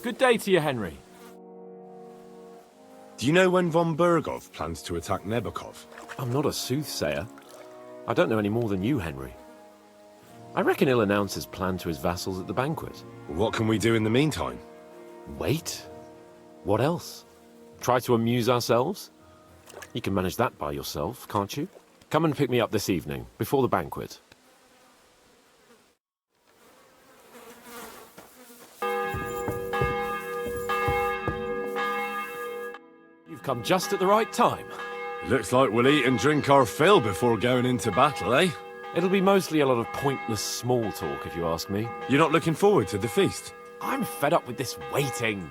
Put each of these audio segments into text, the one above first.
Good day to you, Henry. Do you know when von Burgov plans to attack Nebakov? I'm not a soothsayer. I don't know any more than you, Henry. I reckon he'll announce his plan to his vassals at the banquet. What can we do in the meantime? Wait? What else? Try to amuse ourselves? You can manage that by yourself, can't you? Come and pick me up this evening, before the banquet. You've come just at the right time. Looks like we'll eat and drink our fill before going into battle, eh? It'll be mostly a lot of pointless small talk, if you ask me. You're not looking forward to the feast? I'm fed up with this waiting.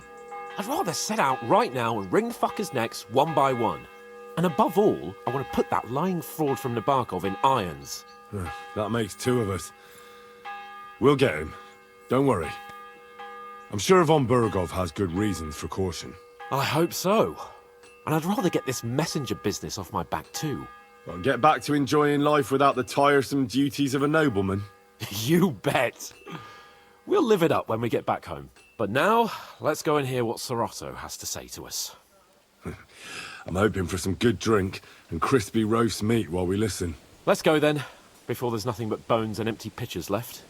I'd rather set out right now and wring fuckers' necks one by one. And above all, I want to put that lying fraud from Nabokov in irons. That makes two of us. We'll get him. Don't worry. I'm sure von Burgov has good reasons for caution. I hope so. And I'd rather get this messenger business off my back too. Well, get back to enjoying life without the tiresome duties of a nobleman. You bet. We'll live it up when we get back home. But now, let's go and hear what Sir Otto has to say to us. I'm hoping for some good drink and crispy roast meat while we listen. Let's go then, before there's nothing but bones and empty pitchers left.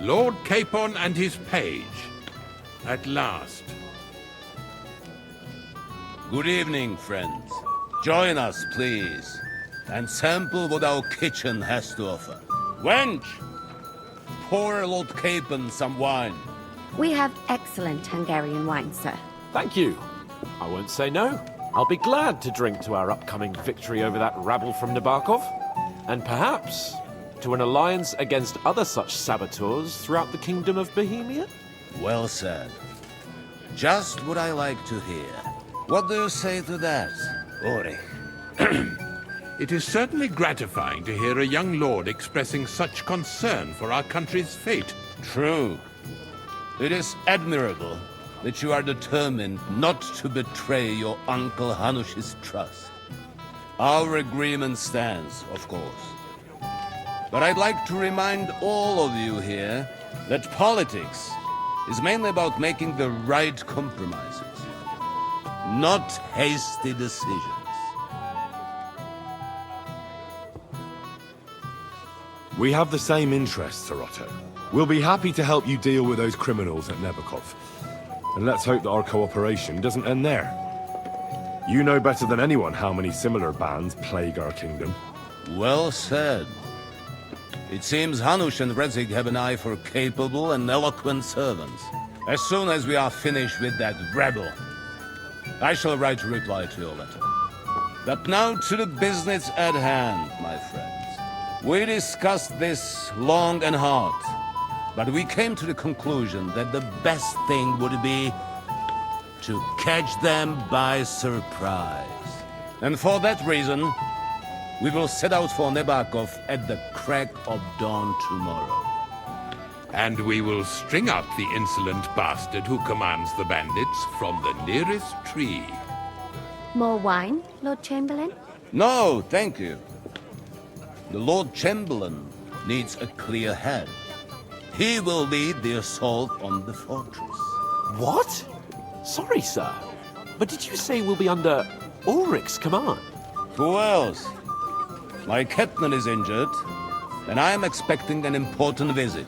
Lord Capon and his page. At last. Good evening, friends. Join us, please, and sample what our kitchen has to offer. Wench! Pour Lord Capon some wine. We have excellent Hungarian wine, sir. Thank you. I won't say no. I'll be glad to drink to our upcoming victory over that rabble from Nabokov. And perhaps to an alliance against other such saboteurs throughout the Kingdom of Bohemia? Well said. Just what I like to hear. What do you say to that, Ulrich? It is certainly gratifying to hear a young lord expressing such concern for our country's fate. True. It is admirable that you are determined not to betray your Uncle Hanush's trust. Our agreement stands, of course. But I'd like to remind all of you here that politics is mainly about making the right compromises, not hasty decisions. We have the same interests, Sir Otto. We'll be happy to help you deal with those criminals at Nebakov. And let's hope that our cooperation doesn't end there. You know better than anyone how many similar bands plague our kingdom. Well said. It seems Hanush and Redzig have an eye for capable and eloquent servants. As soon as we are finished with that rebel, I shall write a reply to your letter. But now to the business at hand, my friends. We discussed this long and hard, but we came to the conclusion that the best thing would be to catch them by surprise. And for that reason, we will set out for Nebakov at the crack of dawn tomorrow. And we will string up the insolent bastard who commands the bandits from the nearest tree. More wine, Lord Chamberlain? No, thank you. The Lord Chamberlain needs a clear head. He will lead the assault on the fortress. What? Sorry, sir. But did you say we'll be under Ulrich's command? Who else? My captain is injured, and I am expecting an important visit.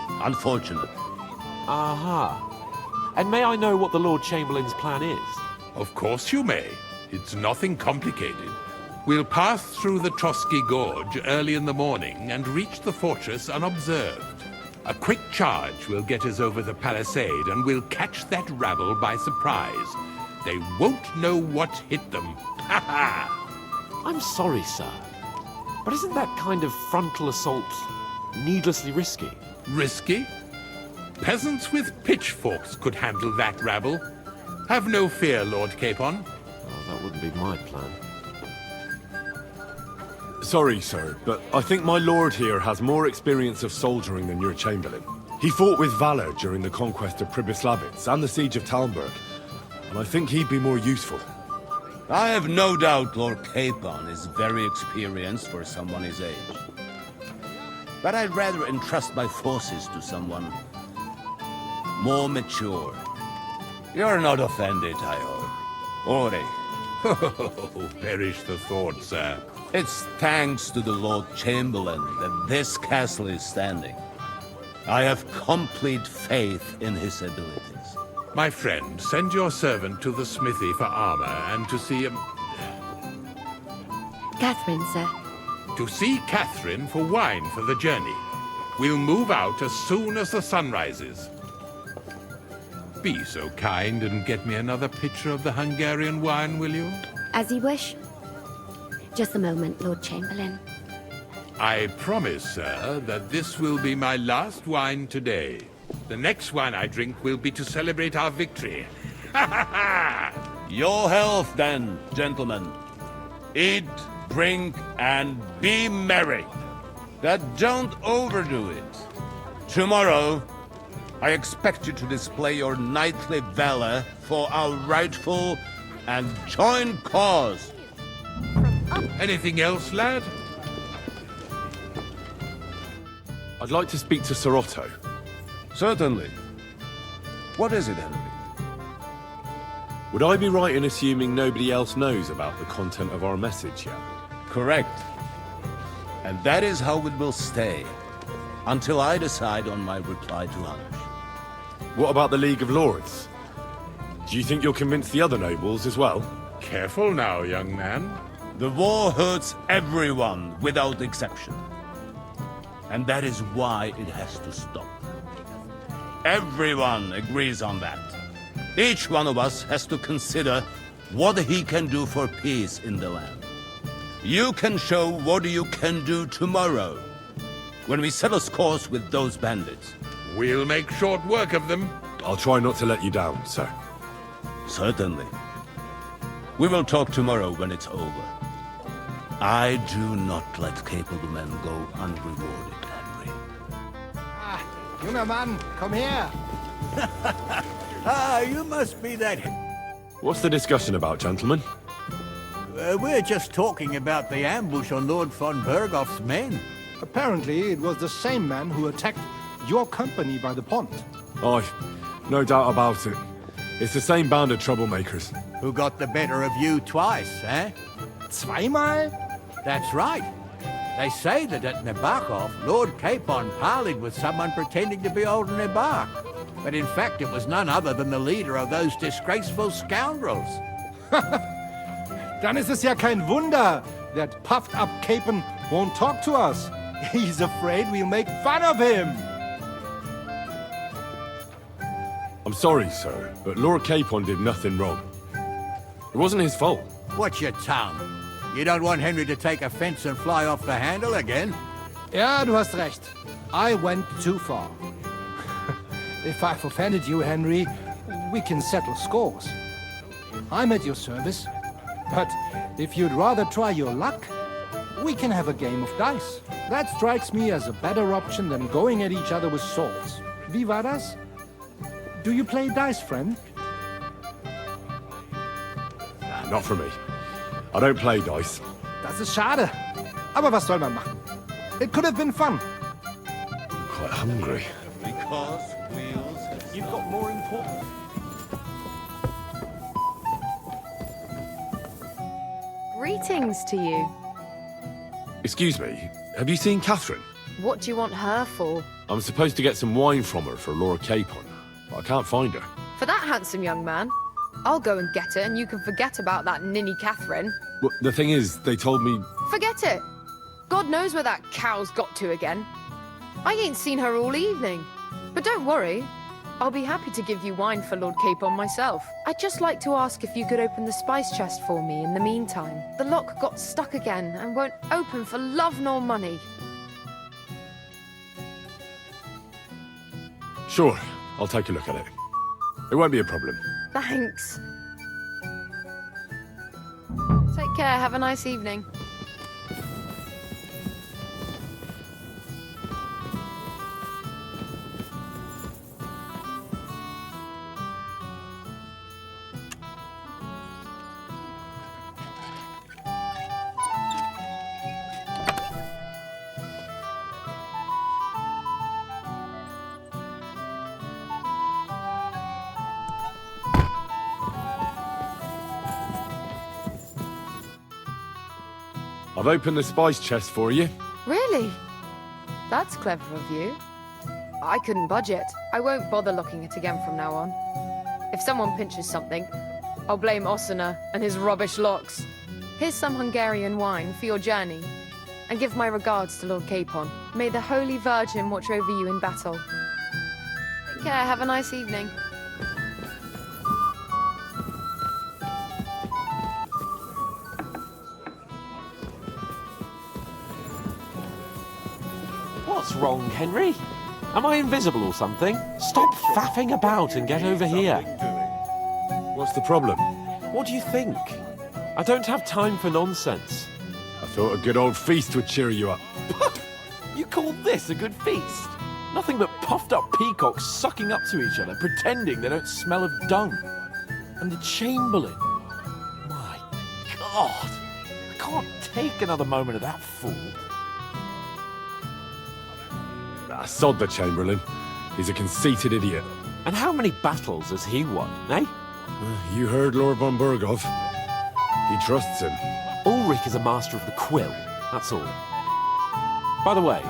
Unfortunate. Aha. And may I know what the Lord Chamberlain's plan is? Of course you may. It's nothing complicated. We'll pass through the Trotsky Gorge early in the morning and reach the fortress unobserved. A quick charge will get us over the palisade and we'll catch that rabble by surprise. They won't know what hit them. Ha ha! I'm sorry, sir. But isn't that kind of frontal assault needlessly risky? Risky? Peasants with pitchforks could handle that rabble. Have no fear, Lord Capon. Oh, that wouldn't be my plan. Sorry, sir, but I think my lord here has more experience of soldiering than your chamberlain. He fought with valor during the conquest of Pribyslavitz and the siege of Talmberg, and I think he'd be more useful. I have no doubt Lord Capon is very experienced for someone his age. But I'd rather entrust my forces to someone more mature. You're not offended, I hope. Ori, Oh, perish the thought, sir. it's thanks to the Lord Chamberlain that this castle is standing. I have complete faith in his abilities. My friend, send your servant to the smithy for armor and to see Catherine, sir. Catherine for wine for the journey. We'll move out as soon as the sun rises. Be so kind and get me another pitcher of the Hungarian wine, will you? As you wish. Just a moment, Lord Chamberlain. I promise, sir, that this will be my last wine today. The next wine I drink will be to celebrate our victory. Ha ha ha! Your health, then, gentlemen. Eat, drink, and be merry. But don't overdo it. Tomorrow, I expect you to display your knightly valor for our rightful and joint cause. Anything else, lad? I'd like to speak to Sir Otto. Certainly. What is it, Henry? Would I be right in assuming nobody else knows about the content of our message yet? Correct. And that is how it will stay, until I decide on my reply to Hanush. What about the League of Lords? Do you think you'll convince the other nobles as well? Careful now, young man. The war hurts everyone, without exception. And that is why it has to stop. Everyone agrees on that. Each one of us has to consider what he can do for peace in the land. You can show what you can do tomorrow, when we settle scores with those bandits. We'll make short work of them. I'll try not to let you down, sir. Certainly. We will talk tomorrow when it's over. I do not let capable men go unrewarded, Henry. Junger Mann, komm her! You must be that. What's the discussion about, gentlemen? We're just talking about the ambush on Lord von Bergoff's men. Apparently, it was the same man who attacked your company by the pond. Aye, no doubt about it. It's the same band of troublemakers. Who got the better of you twice, eh? Zweimal? That's right. They say that at Nabokov, Lord Capon parleyed with someone pretending to be old Nabark. But in fact, it was none other than the leader of those disgraceful scoundrels. Dann ist es ja kein Wunder that puffed-up Capon won't talk to us. He's afraid we'll make fun of him. I'm sorry, sir, but Lord Capon did nothing wrong. It wasn't his fault. Watch your tongue. You don't want Henry to take offense and fly off the handle again. Ja, du hast recht. I went too far. If I've offended you, Henry, we can settle scores. I'm at your service. But if you'd rather try your luck, we can have a game of dice. That strikes me as a better option than going at each other with swords. Wie war das? Do you play dice, friend? Not for me. I don't play dice. Das ist schade. Aber was soll man machen? It could have been fun. I'm quite hungry. Because wheels have... You've got more important... Greetings to you. Excuse me, have you seen Catherine? What do you want her for? I'm supposed to get some wine from her for Lord Capon, but I can't find her. For that handsome young man? I'll go and get it, and you can forget about that ninny Catherine. Well, the thing is, they told me... Forget it! God knows where that cow's got to again. I ain't seen her all evening. But don't worry, I'll be happy to give you wine for Lord Capon myself. I'd just like to ask if you could open the spice chest for me in the meantime. The lock got stuck again and won't open for love nor money. Sure, I'll take a look at it. It won't be a problem. Thanks. Take care, have a nice evening. I've opened the spice chest for you. Really? That's clever of you. I couldn't budget. I won't bother locking it again from now on. If someone pinches something, I'll blame Osina and his rubbish locks. Here's some Hungarian wine for your journey. And give my regards to Lord Capon. May the Holy Virgin watch over you in battle. Take care, have a nice evening. What's wrong, Henry? Am I invisible or something? Stop faffing about and get over here. What's the problem? What do you think? I don't have time for nonsense. I thought a good old feast would cheer you up. You call this a good feast? Nothing but puffed up peacocks sucking up to each other, pretending they don't smell of dung. And the Chamberlain. My God. I can't take another moment of that fool. Ah, sod the Chamberlain. He's a conceited idiot. And how many battles has he won, eh? You heard Lord von Burgov. He trusts him. Ulrich is a master of the quill, that's all. By the way,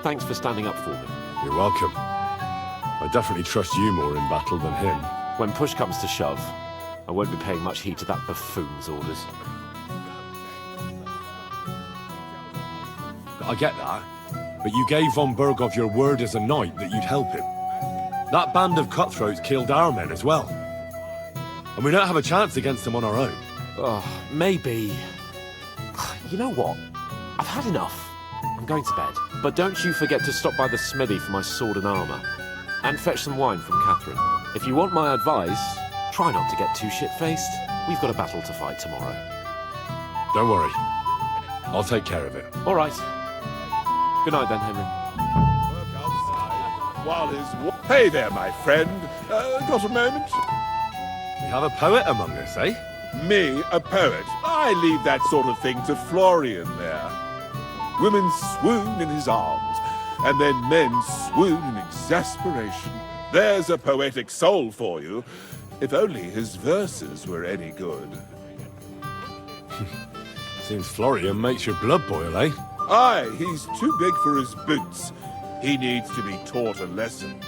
thanks for standing up for me. You're welcome. I definitely trust you more in battle than him. When push comes to shove, I won't be paying much heed to that buffoon's orders. I get that, but you gave von Burgov your word as a knight that you'd help him. That band of cutthroats killed our men as well. And we don't have a chance against them on our own. Oh, maybe. You know what? I've had enough. I'm going to bed. But don't you forget to stop by the smithy for my sword and armor. And fetch some wine from Catherine. If you want my advice, try not to get too shit-faced. We've got a battle to fight tomorrow. Don't worry. I'll take care of it. All right. Good night then, Henry. Hey there, my friend. Got a moment? We have a poet among us, eh? Me, a poet. I leave that sort of thing to Florian there. Women swoon in his arms, and then men swoon in exasperation. There's a poetic soul for you, if only his verses were any good. Seems Florian makes your blood boil, eh? Aye, he's too big for his boots. He needs to be taught a lesson.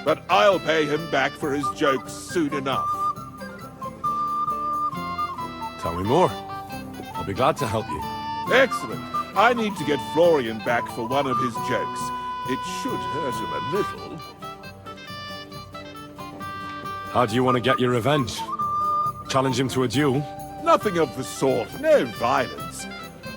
But I'll pay him back for his jokes soon enough. Tell me more. I'll be glad to help you. Excellent. I need to get Florian back for one of his jokes. It should hurt him a little. How do you want to get your revenge? Challenge him to a duel? Nothing of the sort. No violence.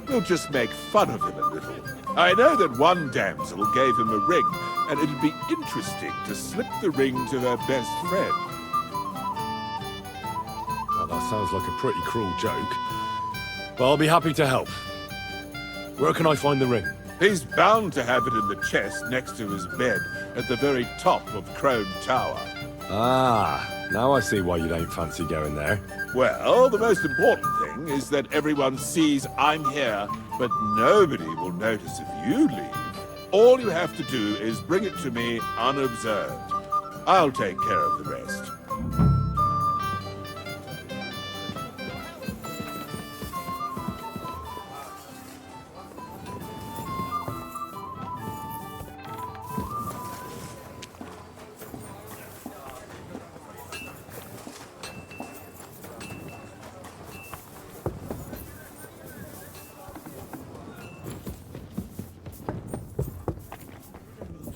We'll just make fun of him a little. I know that one damsel gave him a ring, and it'd be interesting to slip the ring to her best friend. Well, that sounds like a pretty cruel joke. But I'll be happy to help. Where can I find the ring? He's bound to have it in the chest next to his bed at the very top of Crone Tower. Ah, now I see why you don't fancy going there. Well, the most important thing is that everyone sees I'm here, but nobody will notice if you leave. All you have to do is bring it to me unobserved. I'll take care of the rest.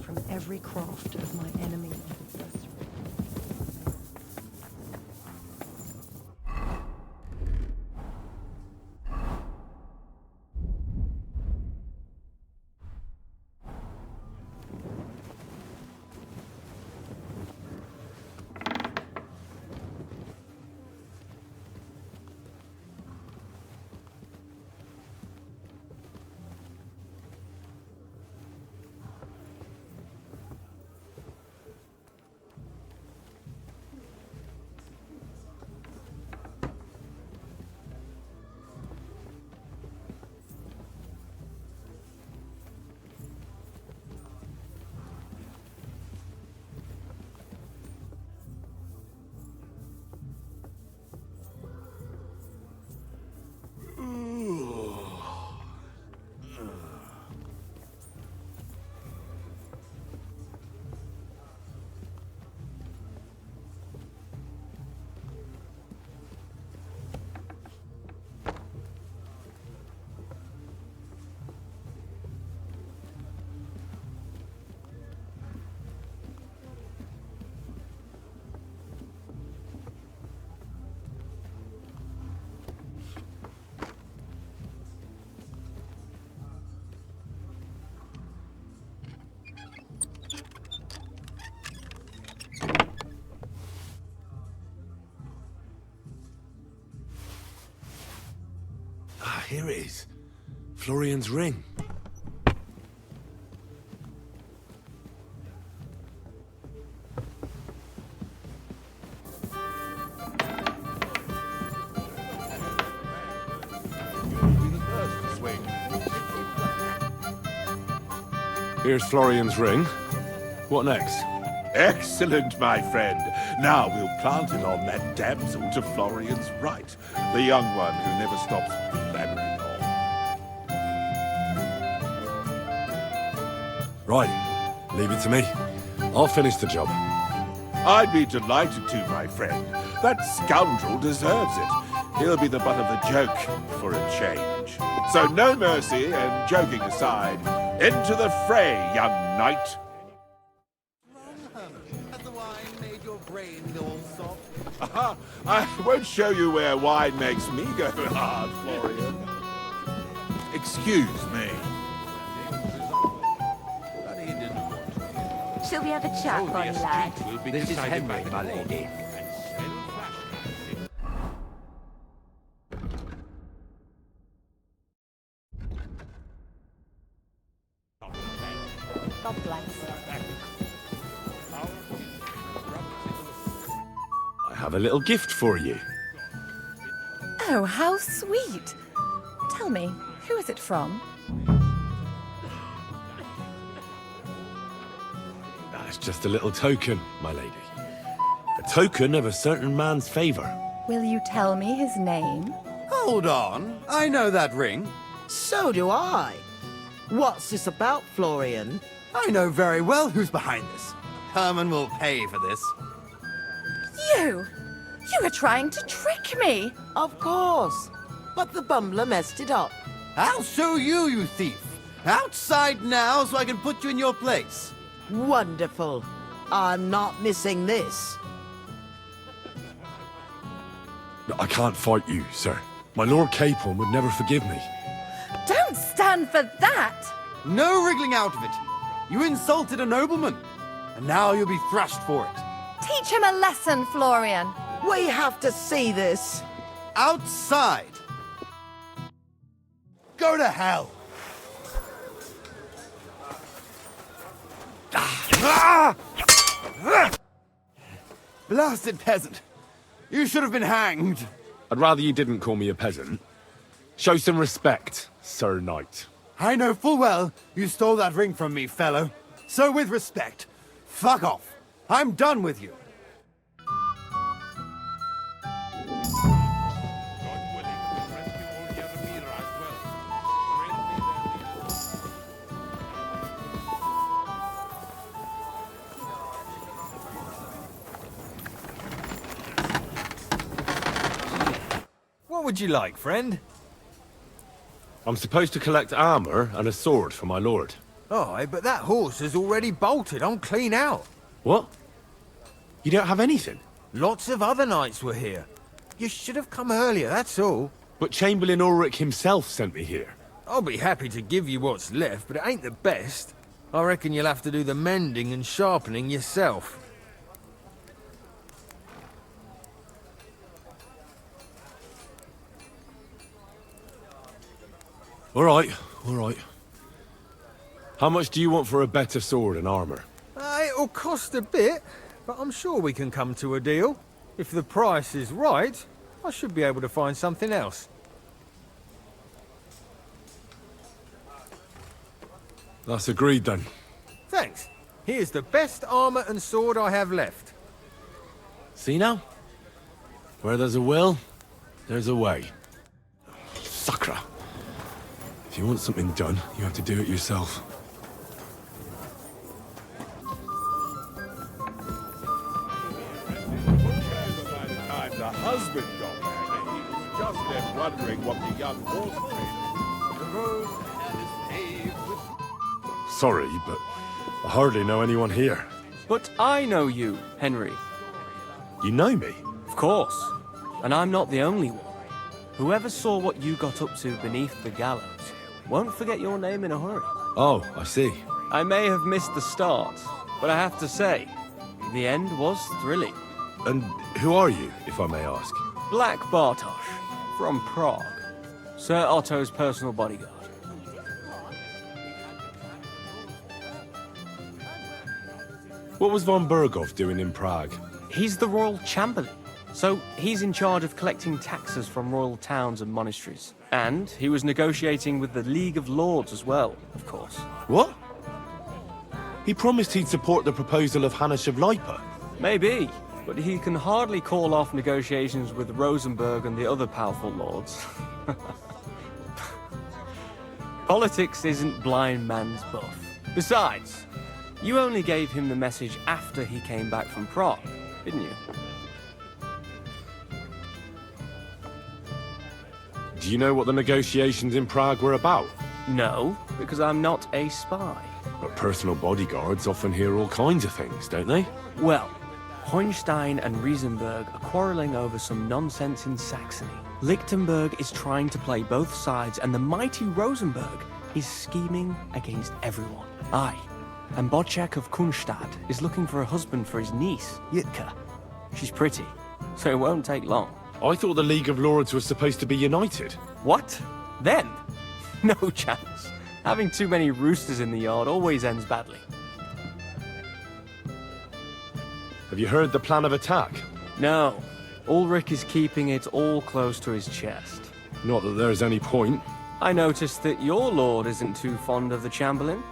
From every craft of my enemy. Here it is. Florian's ring. Here's Florian's ring. What next? Excellent, my friend. Now we'll plant it on that damsel to Florian's right, the young one who never stops blabbering on. Right. Leave it to me. I'll finish the job. I'd be delighted to, my friend. That scoundrel deserves it. He'll be the butt of the joke for a change. So no mercy, and joking aside, into the fray, young knight. Has the wine made your brain go all soft? Aha! I won't show you where wine makes me go hard, Florian. Excuse me. Shall we have a chat, bonny lad? This is Henry, my lady. God bless. I have a little gift for you. Oh, how sweet. Tell me, who is it from? That's just a little token, my lady. A token of a certain man's favor. Will you tell me his name? Hold on. I know that ring. So do I. What's this about, Florian? I know very well who's behind this. Herman will pay for this. You! You were trying to trick me! Of course. But the bumbler messed it up. I'll show you, you thief. Outside now so I can put you in your place. Wonderful. I'm not missing this. I can't fight you, sir. My Lord Capon would never forgive me. Don't stand for that! No wriggling out of it. You insulted a nobleman, and now you'll be thrashed for it. Teach him a lesson, Florian. We have to see this. Outside. Go to hell. Blasted peasant. You should have been hanged. I'd rather you didn't call me a peasant. Show some respect, Sir Knight. I know full well you stole that ring from me, fellow. So with respect, fuck off. I'm done with you. What would you like, friend? I'm supposed to collect armor and a sword for my lord. Aye, but that horse has already bolted. I'm clean out. What? You don't have anything? Lots of other knights were here. You should have come earlier, that's all. But Chamberlain Ulrich himself sent me here. I'll be happy to give you what's left, but it ain't the best. I reckon you'll have to do the mending and sharpening yourself. All right. How much do you want for a better sword and armor? It'll cost a bit, but I'm sure we can come to a deal. If the price is right, I should be able to find something else. That's agreed then. Thanks. Here's the best armor and sword I have left. See now? Where there's a will, there's a way. Sucker. If you want something done, you have to do it yourself. By the time the husband got back, he was just left wondering what the young horse traded. The road is paved with... Sorry, but I hardly know anyone here. But I know you, Henry. You know me? Of course. And I'm not the only one. Whoever saw what you got up to beneath the gallows won't forget your name in a hurry. Oh, I see. I may have missed the start, but I have to say, the end was thrilling. And who are you, if I may ask? Black Bartosz, from Prague. Sir Otto's personal bodyguard. What was von Berghoff doing in Prague? He's the royal chamberlain, so he's in charge of collecting taxes from royal towns and monasteries. And he was negotiating with the League of Lords as well, of course. What? He promised he'd support the proposal of Hanush of Lipa. Maybe, but he can hardly call off negotiations with Rosenberg and the other powerful lords. Politics isn't blind man's buff. Besides, you only gave him the message after he came back from Prague, didn't you? Do you know what the negotiations in Prague were about? No, because I'm not a spy. But personal bodyguards often hear all kinds of things, don't they? Well, Hohenstein and Riesenberg are quarreling over some nonsense in Saxony. Lichtenberg is trying to play both sides, and the mighty Rosenberg is scheming against everyone. Aye, and Bocek of Kunstadt is looking for a husband for his niece, Yitka. She's pretty, so it won't take long. I thought the League of Lords was supposed to be united. What? Them? No chance. Having too many roosters in the yard always ends badly. Have you heard the plan of attack? No. Ulrich is keeping it all close to his chest. Not that there's any point. I noticed that your lord isn't too fond of the Chamberlain.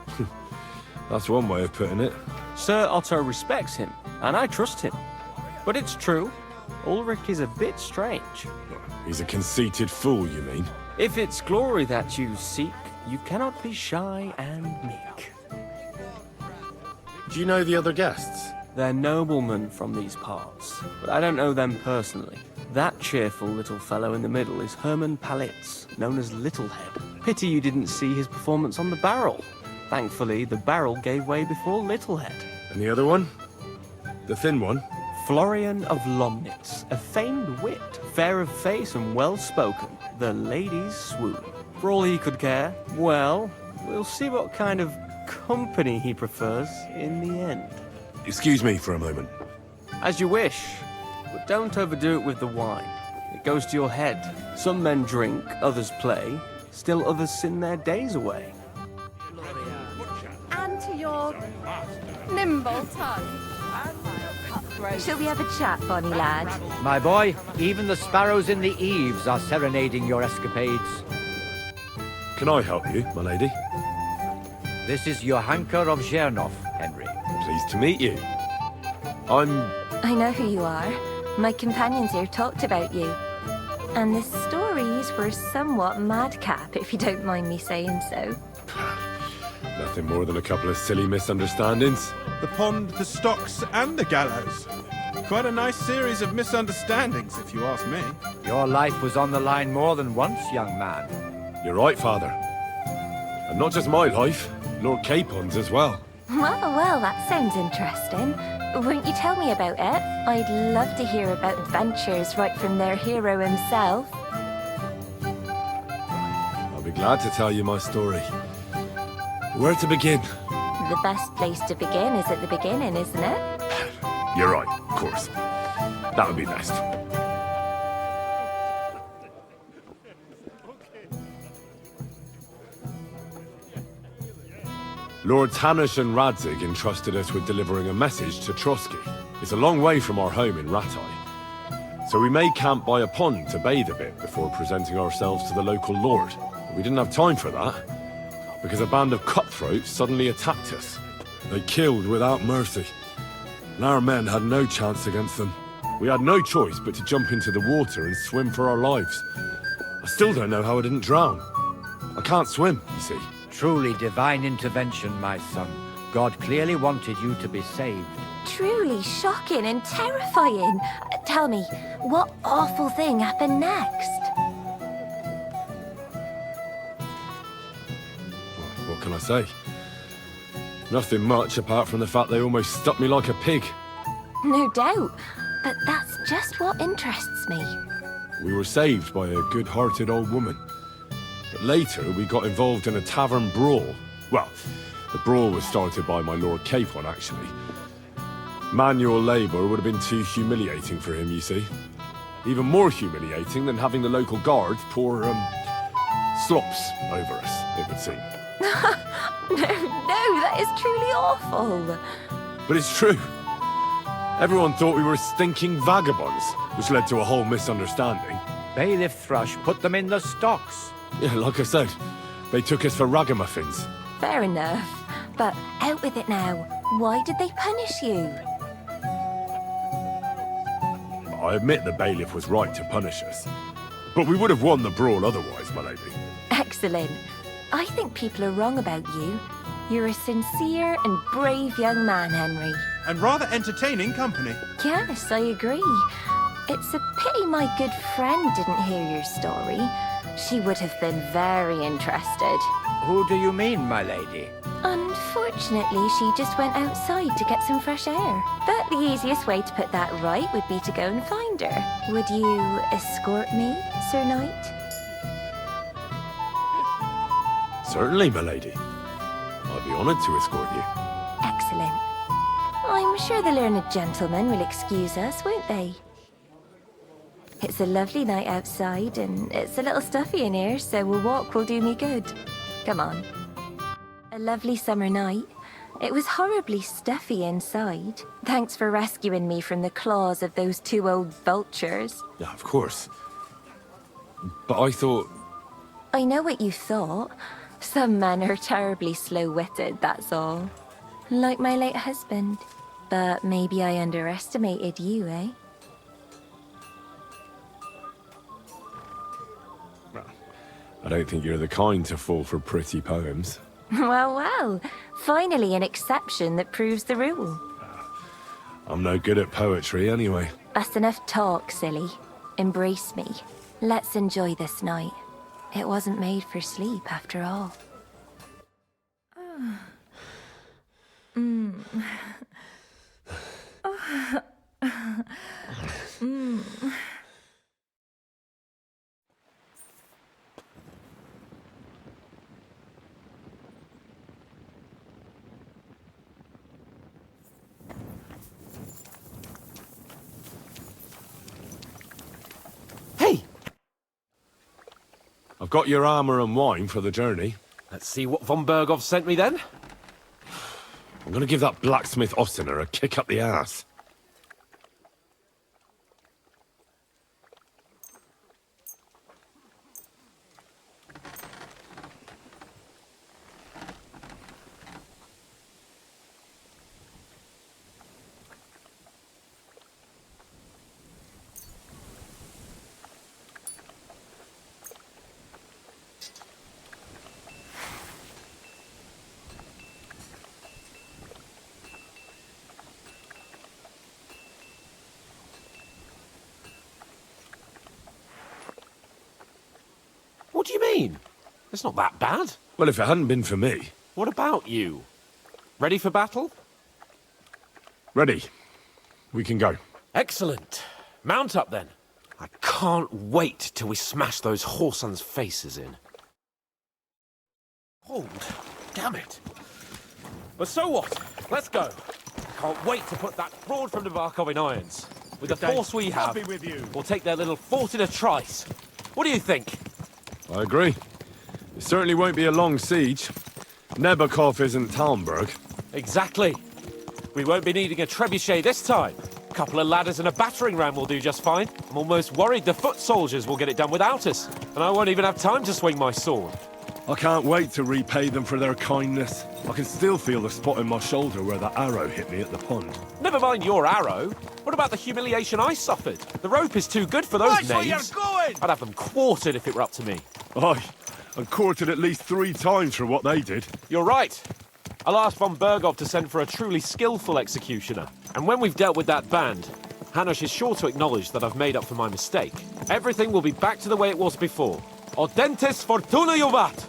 That's one way of putting it. Sir Otto respects him, and I trust him. But it's true, Ulrich is a bit strange. He's a conceited fool, you mean? If it's glory that you seek, you cannot be shy and meek. Do you know the other guests? They're noblemen from these parts, but I don't know them personally. That cheerful little fellow in the middle is Hermann Palitz, known as Littlehead. Pity you didn't see his performance on the barrel. Thankfully, the barrel gave way before Littlehead. And the other one? The thin one? Florian of Lomnitz, a famed wit, fair of face and well-spoken. The ladies swoon. For all he could care, well, we'll see what kind of company he prefers in the end. Excuse me for a moment. As you wish, but don't overdo it with the wine. It goes to your head. Some men drink, others play, still others sin their days away. And to your nimble tongue. Shall we have a chat, bonny lad? My boy, even the sparrows in the eaves are serenading your escapades. Can I help you, my lady? This is Johanka of Zhernov, Henry. Pleased to meet you. I know who you are. My companions here talked about you. And the stories were somewhat madcap, if you don't mind me saying so. Nothing more than a couple of silly misunderstandings. The pond, the stocks, and the gallows. Quite a nice series of misunderstandings, if you ask me. Your life was on the line more than once, young man. You're right, Father. And not just my life, Lord Capon's as well. Well, that sounds interesting. Won't you tell me about it? I'd love to hear about adventures right from their hero himself. I'll be glad to tell you my story. Where to begin? The best place to begin is at the beginning, isn't it? You're right, of course. That would be best. Lords Hanush and Radzig entrusted us with delivering a message to Trotsky. It's a long way from our home in Ratai. So we made camp by a pond to bathe a bit before presenting ourselves to the local lord. But we didn't have time for that, because a band of cutthroats suddenly attacked us. They killed without mercy, and our men had no chance against them. We had no choice but to jump into the water and swim for our lives. I still don't know how I didn't drown. I can't swim, you see. Truly divine intervention, my son. God clearly wanted you to be saved. Truly shocking and terrifying. Tell me, what awful thing happened next? What can I say? Nothing much apart from the fact they almost stuck me like a pig. No doubt, but that's just what interests me. We were saved by a good-hearted old woman. But later, we got involved in a tavern brawl. Well, the brawl was started by my Lord Capon, actually. Manual labour would have been too humiliating for him, you see. Even more humiliating than having the local guards pour, slops over us, it would seem. No, that is truly awful. But it's true. Everyone thought we were stinking vagabonds, which led to a whole misunderstanding. Bailiff Thrush put them in the stocks. Yeah, like I said, they took us for ragamuffins. Fair enough. But out with it now. Why did they punish you? I admit the bailiff was right to punish us. But we would have won the brawl otherwise, my lady. Excellent. I think people are wrong about you. You're a sincere and brave young man, Henry. And rather entertaining company. Yes, I agree. It's a pity my good friend didn't hear your story. She would have been very interested. Who do you mean, my lady? Unfortunately, she just went outside to get some fresh air. But the easiest way to put that right would be to go and find her. Would you escort me, Sir Knight? Certainly, my lady. I'd be honored to escort you. Excellent. I'm sure the learned gentlemen will excuse us, won't they? It's a lovely night outside, and it's a little stuffy in here, so a walk will do me good. Come on. A lovely summer night. It was horribly stuffy inside. Thanks for rescuing me from the claws of those two old vultures. Yeah, of course. But I thought... I know what you thought. Some men are terribly slow-witted, that's all. Like my late husband. But maybe I underestimated you, eh? I don't think you're the kind to fall for pretty poems. Well. Finally an exception that proves the rule. I'm no good at poetry anyway. That's enough talk, silly. Embrace me. Let's enjoy this night. It wasn't made for sleep, after all. I've got your armor and wine for the journey. Let's see what von Berghoff sent me then. I'm gonna give that blacksmith Ostener a kick up the ass. What do you mean? It's not that bad. Well, if it hadn't been for me... What about you? Ready for battle? Ready. We can go. Excellent. Mount up then. I can't wait till we smash those whoresons' faces in. Hold. Damn it. But so what? Let's go. Can't wait to put that fraud from Nabarkov in irons. With the force we have, we'll take their little fort in a trice. What do you think? I agree. It certainly won't be a long siege. Nebakov isn't Talmberg. Exactly. We won't be needing a trebuchet this time. A couple of ladders and a battering ram will do just fine. I'm almost worried the foot soldiers will get it done without us. And I won't even have time to swing my sword. I can't wait to repay them for their kindness. I can still feel the spot in my shoulder where that arrow hit me at the pond. Never mind your arrow. What about the humiliation I suffered? The rope is too good for those knaves. Where you're going? I'd have them quartered if it were up to me. Aye, and quartered at least 3 times for what they did. You're right. I'll ask von Berghoff to send for a truly skillful executioner. And when we've dealt with that band, Hanush is sure to acknowledge that I've made up for my mistake. Everything will be back to the way it was before. Audentes fortuna juvat!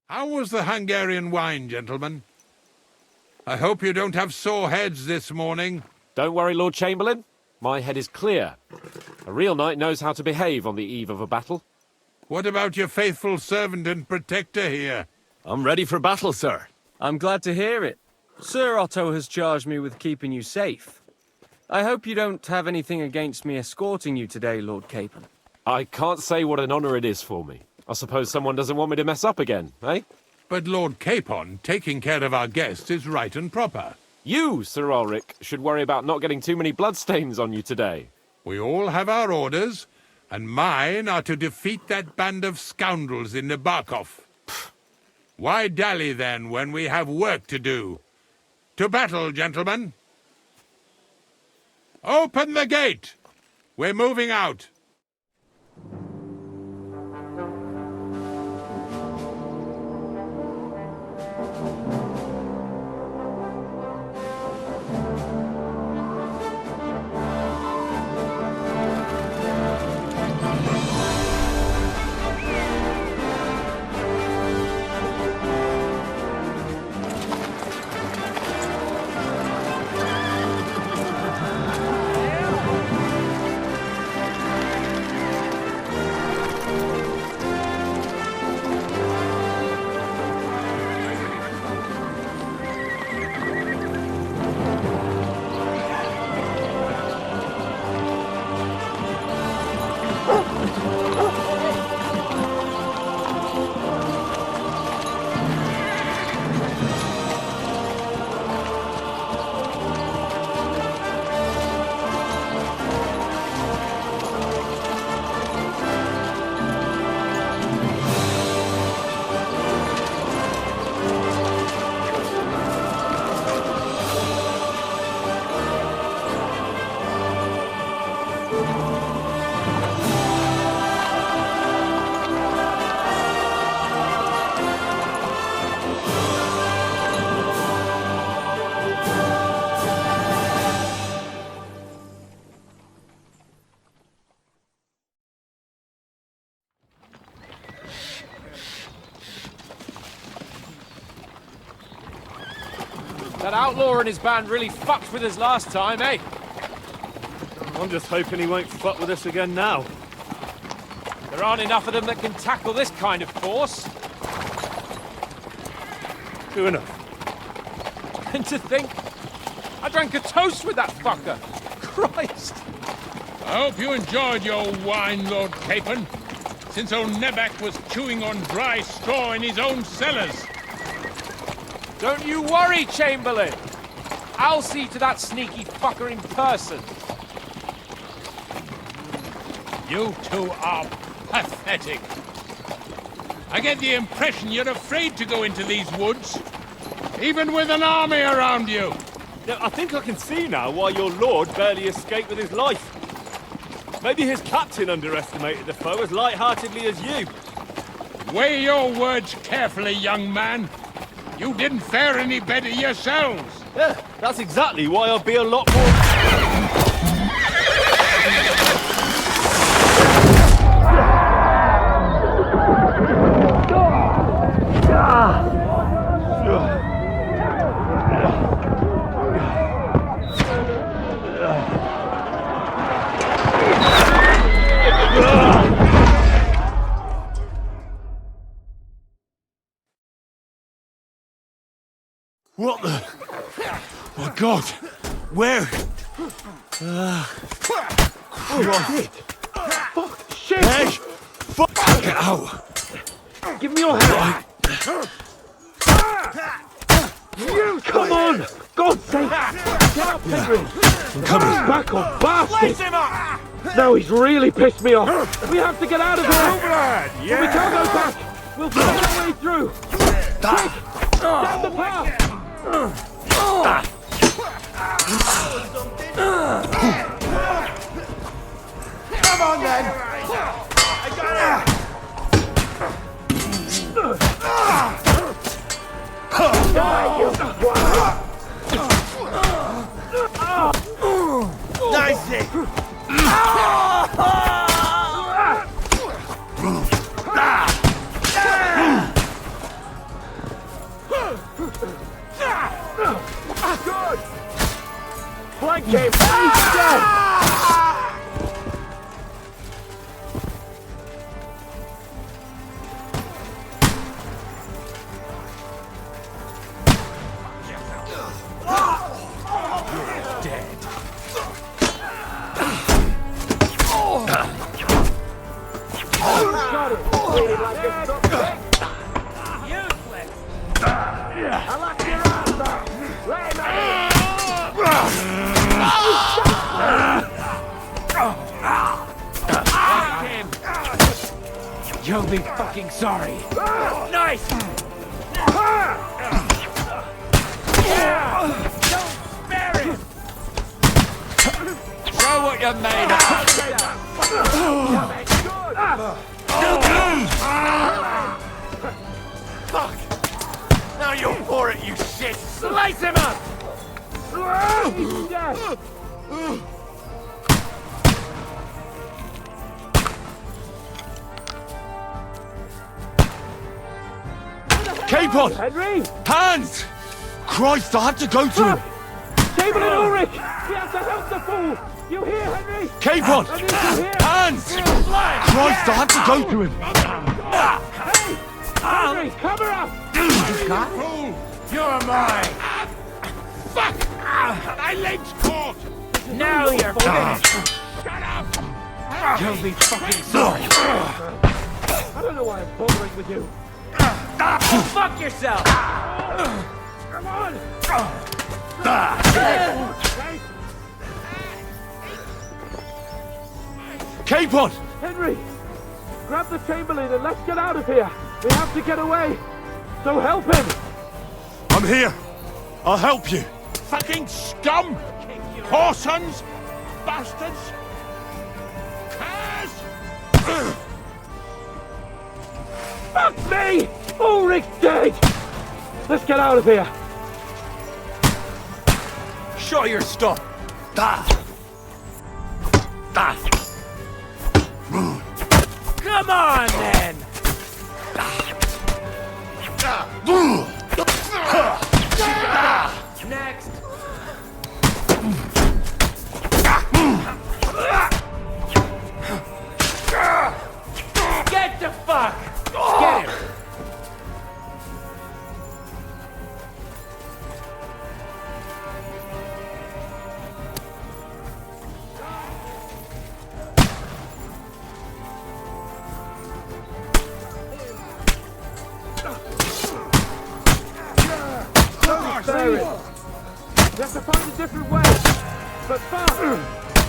How was the Hungarian wine, gentlemen? I hope you don't have sore heads this morning. Don't worry, Lord Chamberlain. My head is clear. A real knight knows how to behave on the eve of a battle. What about your faithful servant and protector here? I'm ready for battle, sir. I'm glad to hear it. Sir Otto has charged me with keeping you safe. I hope you don't have anything against me escorting you today, Lord Capon. I can't say what an honor it is for me. I suppose someone doesn't want me to mess up again, eh? But Lord Capon, taking care of our guests is right and proper. You, Sir Ulrich, should worry about not getting too many bloodstains on you today. We all have our orders, and mine are to defeat that band of scoundrels in Nabokov. Why dally, then, when we have work to do? To battle, gentlemen! Open the gate! We're moving out! That outlaw and his band really fucked with us last time, eh? I'm just hoping he won't fuck with us again now. There aren't enough of them that can tackle this kind of force. True enough. And to think, I drank a toast with that fucker. Christ! I hope you enjoyed your wine, Lord Capon, since old Nebak was chewing on dry straw in his own cellars. Don't you worry, Chamberlain. I'll see to that sneaky fucker in person. You two are pathetic. I get the impression you're afraid to go into these woods, even with an army around you. Yeah, I think I can see now why your lord barely escaped with his life. Maybe his captain underestimated the foe as light-heartedly as you. Weigh your words carefully, young man. You didn't fare any better yourselves. Yeah, that's exactly why I'll be a lot more... What the? My God! Where? Shit! Fuck! Shit! Hey! Fuck! Get out! Give me your hand! You come on! God's sake! Get up, Henry! I'm coming! Back off, bastard! Him up! Now he's really pissed me off! We have to get out of here! Yeah. But we can't go back! We'll find our way through! Quick! Down the path! Come on then! I got it! Nice! You'll be fucking sorry. Nice! Don't spare it! Show what you're made of! Fuck! Now you're for it, you shit! Slice him up! Capon! Henry! Hands! Christ, I had to go to him! Chamberlain Ulrich! We have to help the fool! You hear, Henry? Capon! I need you here! Hands! Christ, I had to go to him! Hey! Henry, cover up! You got it? You're mine! Fuck! My leg's caught! Now you're finished! Shut up! You'll be fucking sorry! I don't know why I'm bothering with you. Fuck yourself! Come on! Capon! Henry! Grab the Chamberlain and let's get out of here! We have to get away! So help him! I'm here! I'll help you! Fucking scum! Whoresons! Bastards! Curs! Fuck me! Ulrich's dead! Let's get out of here! Show your stuff! Come on, then! Next! Get the fuck! Get him! Bury it. We have to find a different way. But fast!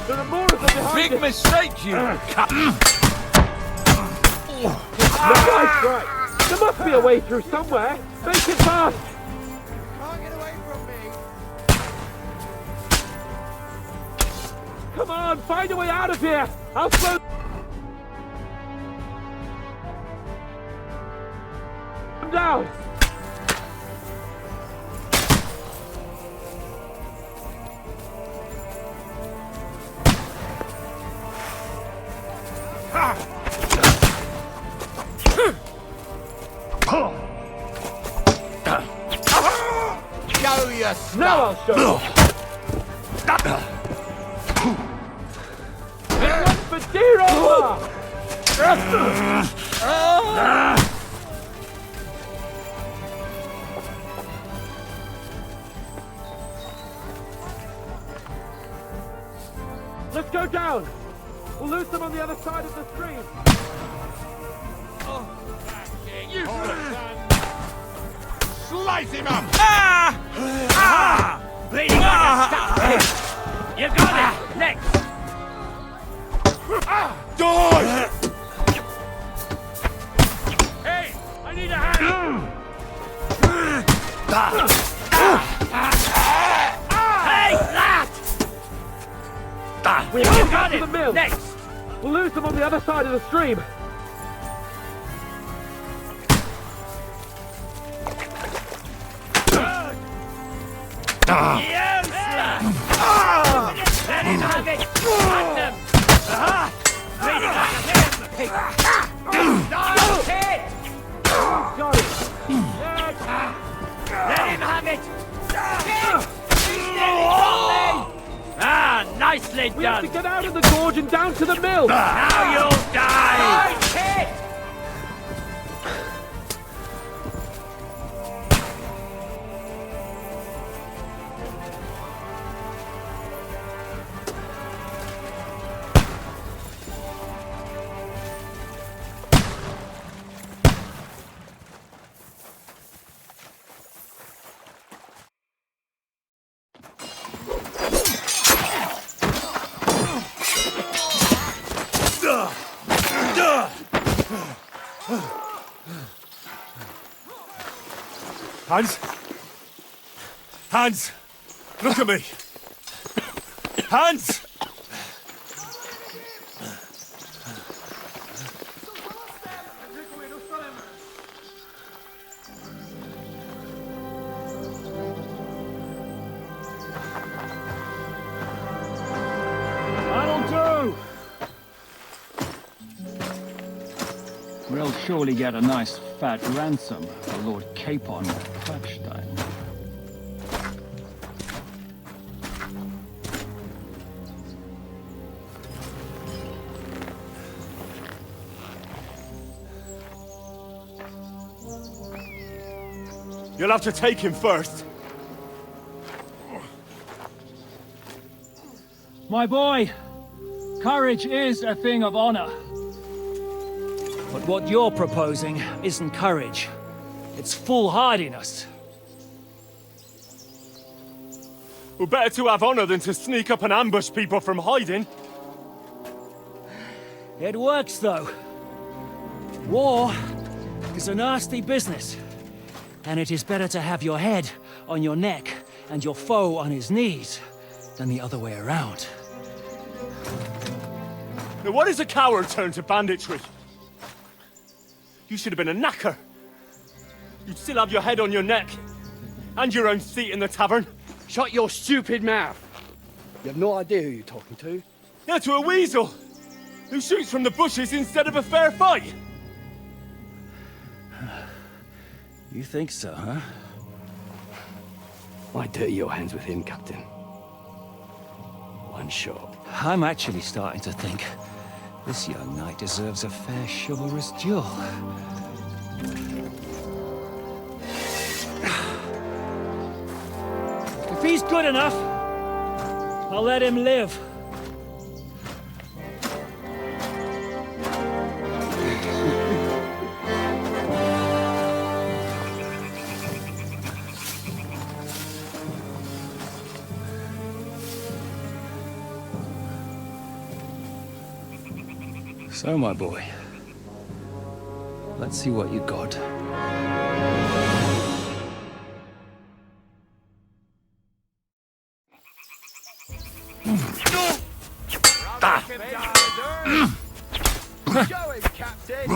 There are more of them behind Big us. mistake, you cunt! The guy's right. There must be a way through somewhere. Make it fast! Can't get away from me. Come on, find a way out of here! I'll slow them down! Show your stuff! Now I'll show you! Run for dear Allah! Let's go down! We'll lose them on the other side of the stream! Slice him up! Bleeding like a stuck pig! You got it! Next! Die! Hey! I need a hand! Hey, that! We have to get to the mill! Next! We'll lose them on the other side of the stream! Yes! Let him have it! Hunt them! Bleeding like a pig! Stop it! Got it! Let him have it! He's nearly got me! Ah, nicely We have done! to get out of the gorge and down to the mill! Now you'll die! Nice hit! Hans? Hans! Look at me! Hans! That'll do! We'll surely get a nice fat ransom for Lord Capon Klugstein. You'll have to take him first. My boy, courage is a thing of honor. But what you're proposing isn't courage. It's foolhardiness. Well, better to have honor than to sneak up and ambush people from hiding. It works, though. War is a nasty business. And it is better to have your head on your neck and your foe on his knees than the other way around. Now, what is a coward turned to banditry? You should have been a knacker. You'd still have your head on your neck. And your own seat in the tavern. Shut your stupid mouth. You have no idea who you're talking to. Yeah, to a weasel. Who shoots from the bushes instead of a fair fight. You think so, huh? Why dirty your hands with him, Captain? One shot. I'm actually starting to think this young knight deserves a fair chivalrous duel. If he's good enough, I'll let him live. So, my boy, let's see what you got. Show him, Captain!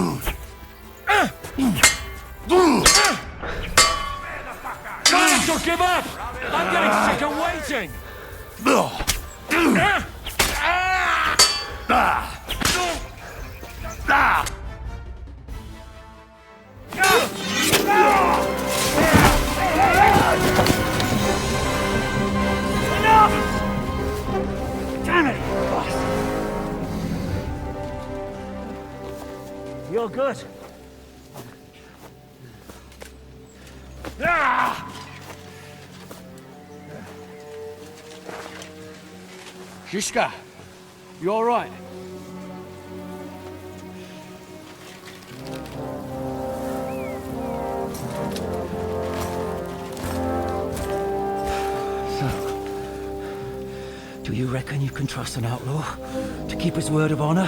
Manage or give up! I'm getting sick of waiting! Damn it, boss! You're good. Shishka, you all right? Do you reckon you can trust an outlaw to keep his word of honor?